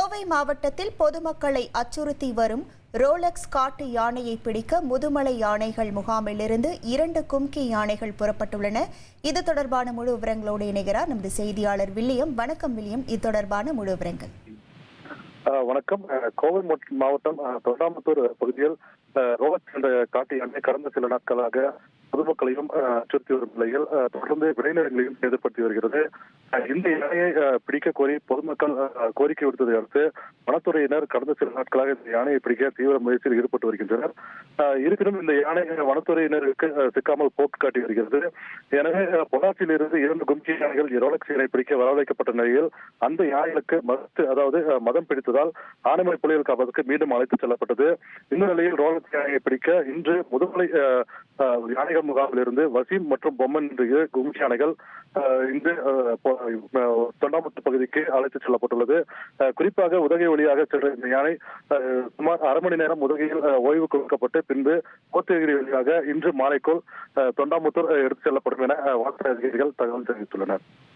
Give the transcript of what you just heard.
கோவை மாவட்டத்தில் பொதுமக்களை அச்சுறுத்தி வரும் ரோலக்ஸ் காட்டு யானையை பிடிக்க முதுமலை யானைகள் முகாமிலிருந்து 2 கும்கி யானைகள் புறப்பட்டுள்ளன. இது தொடர்பான முழு விவரங்களோடு இணைகிறார் நமது செய்தியாளர் வில்லியம். வணக்கம் வில்லியம், இது தொடர்பான முழு விவரங்கள். வணக்கம். கோவை மாவட்டம் தொண்டாமுத்தூர் பகுதியில் ரோலக்ஸ் என்ற காட்டு யானை கடந்த சில நாட்களாக பொதுமக்களையும் அச்சுறுத்தி வரும் நிலையில் தொடர்ந்து விளைநிலங்களையும் சேதப்படுத்தி வருகிறது. இந்த யானையை பிடிக்க கோரி பொதுமக்கள் கோரிக்கை விடுத்ததை அடுத்து வனத்துறையினர் கடந்த சில நாட்களாக இந்த யானையை பிடிக்க தீவிர முயற்சியில் ஈடுபட்டு வருகின்றனர். இருப்பினும் இந்த யானை வனத்துறையினருக்கு சிக்காமல் போக்கு காட்டி வருகிறது. எனவே பொள்ளாச்சியில் இருந்து 2 கும்கி யானைகள் ரோலக்ஸ் யானை பிடிக்க வரவழைக்கப்பட்ட நிலையில் அந்த யானைகளுக்கு மதம் பிடித்ததால் ஆனைமலை புலிகள் காப்பதற்கு மீண்டும் அழைத்துச் செல்லப்பட்டது. இந்த நிலையில் ரோலக்ஸ் யானையை பிடிக்க இன்று முதுமலை யானைகள் முகாமில் இருந்து வசீம் மற்றும் பொம்மன் என்ற கும்கி யானைகள் இன்று தொண்டாமுத்தூர் பகுதிக்கு அழைத்துச் செல்லப்பட்டுள்ளது. குறிப்பாக உதகை வழியாக சென்ற இந்த யானை சுமார் அரை மணி நேரம் உதகையில் ஓய்வு கொடுக்கப்பட்டு பின்பு கோத்தகிரி வழியாக இன்று மாலைக்குள் தொண்டாமுத்தூர் எடுத்துச் செல்லப்படும் என வனத்துறை அதிகாரிகள் தகவல் தெரிவித்துள்ளனர்.